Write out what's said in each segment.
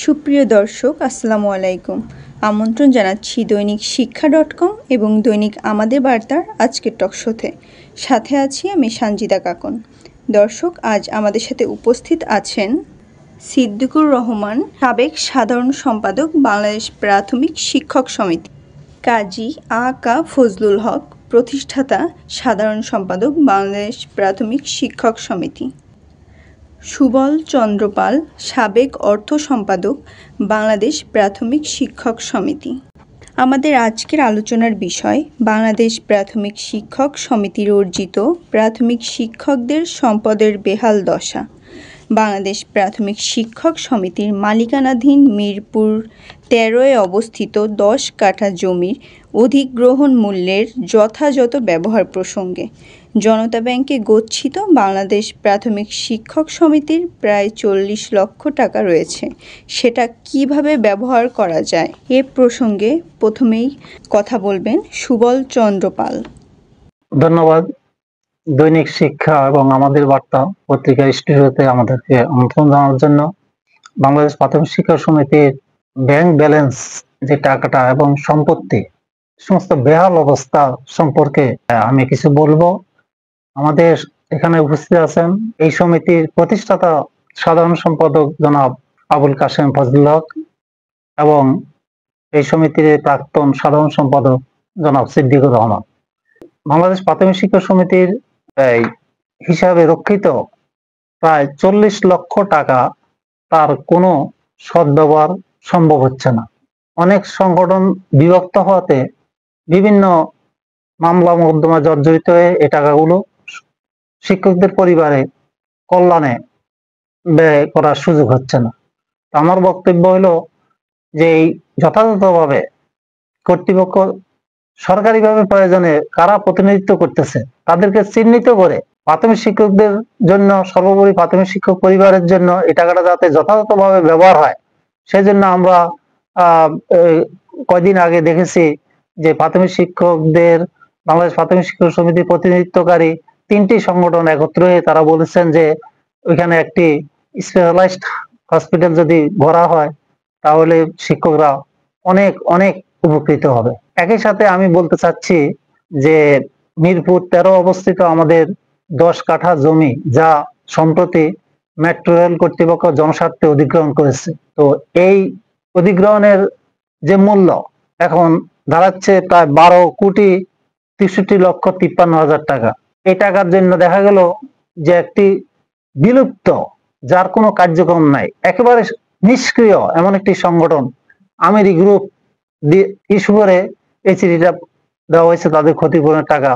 সুপ্রিয় দর্শক, আসসালামু আলাইকুম। আমন্ত্রণ জানাচ্ছি দৈনিক শিক্ষা.com এবং দৈনিক আমাদের বার্তার আজকের টকশোতে। সাথে আছি আমি সানজিদা কাকন। দর্শক, আজ আমাদের সাথে উপস্থিত আছেন সিদ্দিকুর রহমান, সাবেক সাধারণ সম্পাদক, বাংলাদেশ প্রাথমিক শিক্ষক সমিতি; কাজী কা ফজলুল হক, প্রতিষ্ঠাতা সাধারণ সম্পাদক, বাংলাদেশ প্রাথমিক শিক্ষক সমিতি; সুবল চন্দ্র পাল, সাবেক অর্থ সম্পাদক, বাংলাদেশ প্রাথমিক শিক্ষক সমিতি। আমাদের আজকের আলোচনার বিষয় বাংলাদেশ প্রাথমিক শিক্ষক সমিতির অর্জিত প্রাথমিক শিক্ষকদের সম্পদের বেহাল দশা। বাংলাদেশ প্রাথমিক শিক্ষক সমিতির মালিকানাধীন মিরপুর 13-এ অবস্থিত 10 কাঠা জমির অধিগ্রহণ মূল্যের যথাযথ ব্যবহার প্রসঙ্গে জনতা ব্যাংকে গচ্ছিত বাংলাদেশ প্রাথমিক শিক্ষক সমিতির প্রায় 40 লক্ষ টাকা রয়েছে, সেটা কিভাবে ব্যবহার করা যায় এ প্রসঙ্গে প্রথমেই কথা বলবেন সুবল চন্দ্র পাল। ধন্যবাদ। দৈনিক শিক্ষা এবং আমাদের বার্তা পত্রিকার স্টুডিওতে আমাদেরকে আমন্ত্রণ জানানোর জন্য। বাংলাদেশ প্রাথমিক শিক্ষা সমিতির ব্যাংক ব্যালেন্স যে টাকাটা এবং সম্পত্তি সমস্ত বেহাল অবস্থা সম্পর্কে আমি কিছু বলবো। আমাদের এখানে উপস্থিত আছেন এই সমিতির প্রতিষ্ঠাতা সাধারণ সম্পাদক জনাব আবুল কাশেম ফজলুল হক এবং এই সমিতির প্রাক্তন সাধারণ সম্পাদক জনাব সিদ্দিকুর রহমান। বাংলাদেশ প্রাথমিক শিক্ষা সমিতির হিসাবে রক্ষিত প্রায় 40 লক্ষ টাকা, তার কোনো সদ্ব্যবহার সম্ভব হচ্ছে না। অনেক সংগঠন বিভক্ত হওয়াতে বিভিন্ন মামলা মোকদ্দমা জর্জরিত হয়ে এই টাকাগুলো শিক্ষকদের পরিবারে কল্যাণে ব্যয় করার সুযোগ হচ্ছে না। আমার বক্তব্য হলো যে যথাযথভাবে কর্তৃপক্ষ সরকারিভাবে প্রয়োজনে কারা প্রতিনিধিত্ব করতেছে তাদেরকে চিহ্নিত করে প্রাথমিক শিক্ষকদের জন্য, সর্বোপরি প্রাথমিক শিক্ষক পরিবারের জন্য এই টাকাটা যাতে যথাযথভাবে ব্যবহার হয়, সেজন্য আমরা কয়দিন আগে দেখেছি যে প্রাথমিক শিক্ষকদের বাংলাদেশ প্রাথমিক শিক্ষক সমিতির প্রতিনিধিত্বকারী 3টি সংগঠন একত্র হয়ে তারা বলেছেন যে ওইখানে একটি স্পেশালাইজড হসপিটাল যদি গড়া হয় তাহলে শিক্ষকরা অনেক অনেক উপকৃত হবে। একই সাথে আমি বলতে চাচ্ছি যে মিরপুর 13 অবস্থিত আমাদের 10 কাঠা জমি, যা সম্প্রতি মেট্রো রেল কর্তৃপক্ষ জনস্বার্থে অধিগ্রহণ করেছে, তো এই অধিগ্রহণের যে মূল্য এখন দাঁড়াচ্ছে প্রায় 12,63,53,হাজার টাকা। এই টাকার জন্য দেখা গেল যে একটি বিলুপ্ত, যার কোনো কার্যক্রম নাই, একেবারে নিষ্ক্রিয় এমন একটি সংগঠন আমিরি গ্রুপ ইস্যু করে এই চিঠিটা দেওয়া হয়েছে তাদের ক্ষতিপূরণের টাকা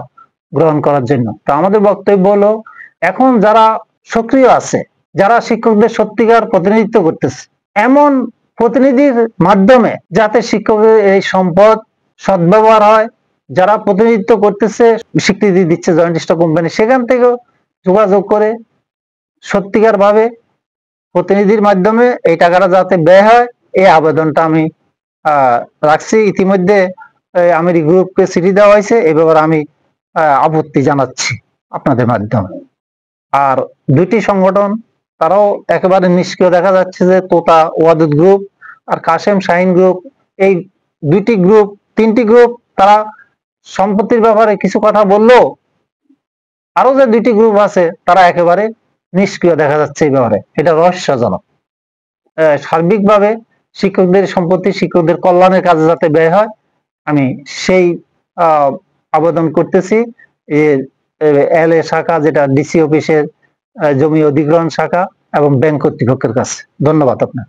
গ্রহণ করার জন্য। তো আমাদের বক্তব্য হলো, এখন যারা সক্রিয় আছে, যারা শিক্ষকদের সত্যিকার প্রতিনিধিত্ব করতেছে, এমন প্রতিনিধির মাধ্যমে যাতে শিক্ষকের এই সম্পদ সদ্ব্যবহার হয়, যারা প্রতিনিধিত্ব করতেছে, স্বীকৃতি দিচ্ছে জয়েন্ট স্টক কোম্পানি, সেখান থেকেও যোগাযোগ করে সত্যিকার ভাবে প্রতিনিধির মাধ্যমে এই টাকাটা যাতে ব্যয় হয়, এই আবেদনটা আমি রাখছি। ইতিমধ্যে আমিরি গ্রুপকে চিঠি দেওয়া হয়েছে, এ ব্যাপারে আমি আপত্তি জানাচ্ছি আপনাদের মাধ্যমে। আর 2টি সংগঠন তারাও একেবারে নিষ্ক্রিয় দেখা যাচ্ছে, যে তোতা ওয়াদুদ গ্রুপ আর কাশেম শাহিন গ্রুপ, এই 2টি গ্রুপ 3টি গ্রুপ তারা সম্পত্তির ব্যাপারে কিছু কথা বললো, আরো যে 2টি গ্রুপ আছে তারা একেবারে নিষ্ক্রিয় দেখা যাচ্ছে এই ব্যাপারে। এটা রহস্যজনক। সার্বিকভাবে শিক্ষকদের সম্পত্তি শিক্ষকদের কল্যাণের কাজে যাতে ব্যয় হয়, আমি সেই আবেদন করতেছি LA শাখা, যেটা ডিসি অফিসের জমি অধিগ্রহণ শাখা এবং ব্যাংক কর্তৃপক্ষের কাছে। ধন্যবাদ আপনার।